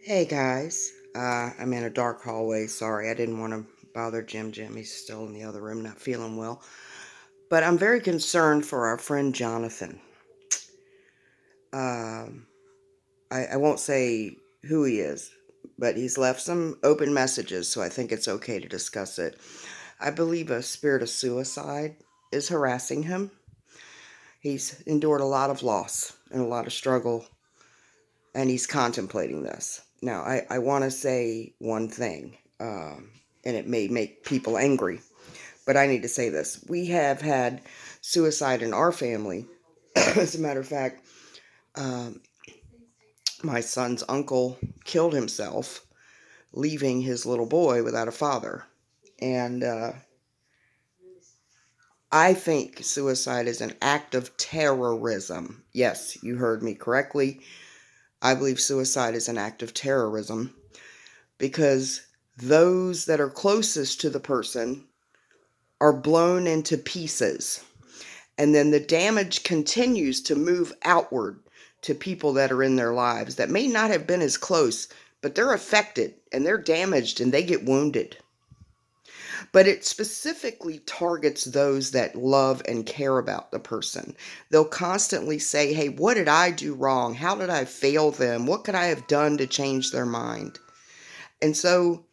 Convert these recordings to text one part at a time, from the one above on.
Hey guys, I'm in a dark hallway. Sorry, I didn't want to bother Jim. He's still in the other room, not feeling well. But I'm very concerned for our friend Jonathan. Um, I won't say who he is, but he's left some open messages, so I think it's okay to discuss it. I believe a spirit of suicide is harassing him. He's endured a lot of loss and a lot of struggle, and he's contemplating this. Now, I want to say one thing, and it may make people angry, but I need to say this. We have had suicide in our family. As a matter of fact, um, my son's uncle killed himself, leaving his little boy without a father. And I think suicide is an act of terrorism. Yes, you heard me correctly. I believe suicide is an act of terrorism because those that are closest to the person are blown into pieces. And then the damage continues to move outward to people that are in their lives that may not have been as close, but they're affected and they're damaged and they get wounded. But it specifically targets those that love and care about the person. They'll constantly say, hey, what did I do wrong? How did I fail them? What could I have done to change their mind? And so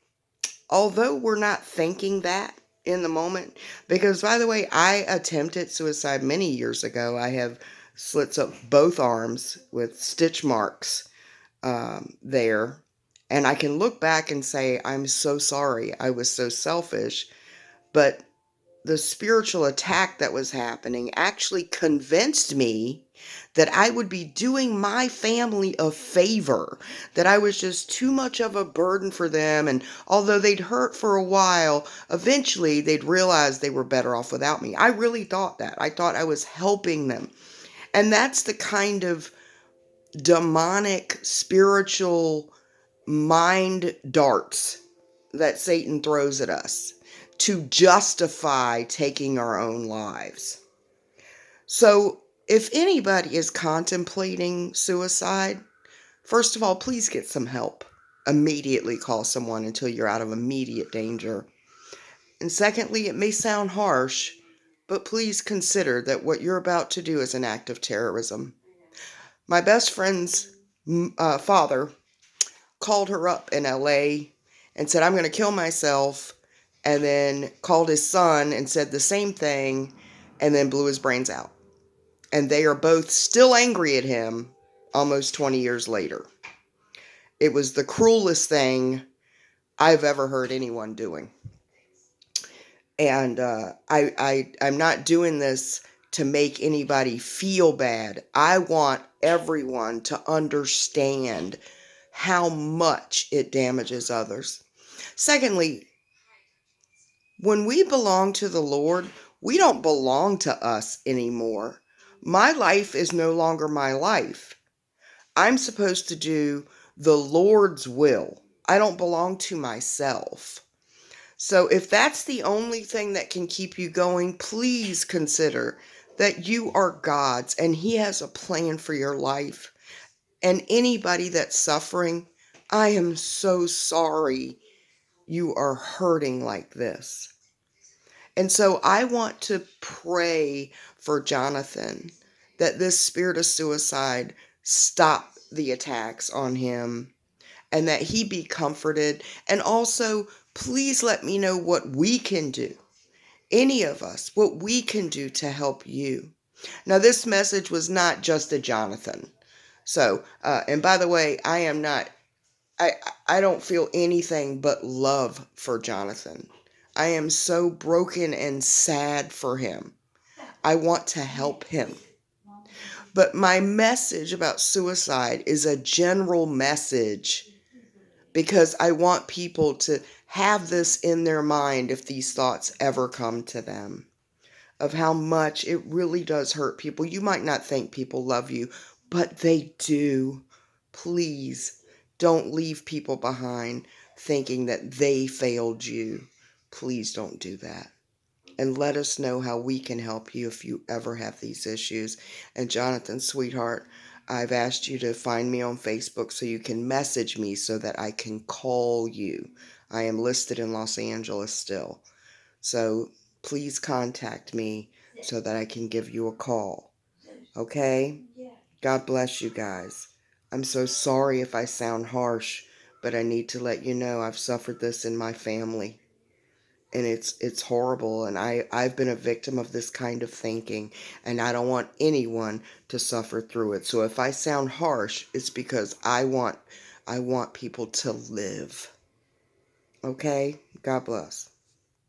although we're not thinking that in the moment, because by the way, I attempted suicide many years ago. I have slits up both arms with stitch marks there. And I can look back and say, I'm so sorry. I was so selfish. But the spiritual attack that was happening actually convinced me that I would be doing my family a favor, that I was just too much of a burden for them. And although they'd hurt for a while, eventually they'd realize they were better off without me. I really thought that. I thought I was helping them. And that's the kind of demonic spiritual mind darts that Satan throws at us to justify taking our own lives. So, if anybody is contemplating suicide, first of all, please get some help. Immediately call someone until you're out of immediate danger. And secondly, it may sound harsh, but please consider that what you're about to do is an act of terrorism. My best friend's father called her up in LA and said, I'm going to kill myself, and then called his son and said the same thing, and then blew his brains out. And they are both still angry at him almost 20 years later. It was the cruelest thing I've ever heard anyone doing. And I'm not doing this to make anybody feel bad. I want everyone to understand how much it damages others. Secondly, when we belong to the Lord, we don't belong to us anymore. My life is no longer my life. I'm supposed to do the Lord's will. I don't belong to myself. So if that's the only thing that can keep you going, please consider that you are God's and He has a plan for your life. And anybody that's suffering, I am so sorry you are hurting like this. And so I want to pray for Johnathan that this spirit of suicide stop the attacks on him and that he be comforted. And also, please let me know what we can do, any of us, what we can do to help you. Now, this message was not just a Johnathan. So, and by the way, I, I don't feel anything but love for Johnathan. I am so broken and sad for him. I want to help him. But my message about suicide is a general message because I want people to have this in their mind if these thoughts ever come to them, of how much it really does hurt people. You might not think people love you, but they do. Please don't leave people behind thinking that they failed you. Please don't do that. And let us know how we can help you if you ever have these issues. And Johnathan, sweetheart, I've asked you to find me on Facebook so you can message me so that I can call you. I am listed in Los Angeles still. So please contact me so that I can give you a call. Okay? God bless you guys. I'm so sorry if I sound harsh, but I need to let you know I've suffered this in my family. And it's horrible, and I've been a victim of this kind of thinking, and I don't want anyone to suffer through it. So if I sound harsh, it's because I want people to live. Okay? God bless.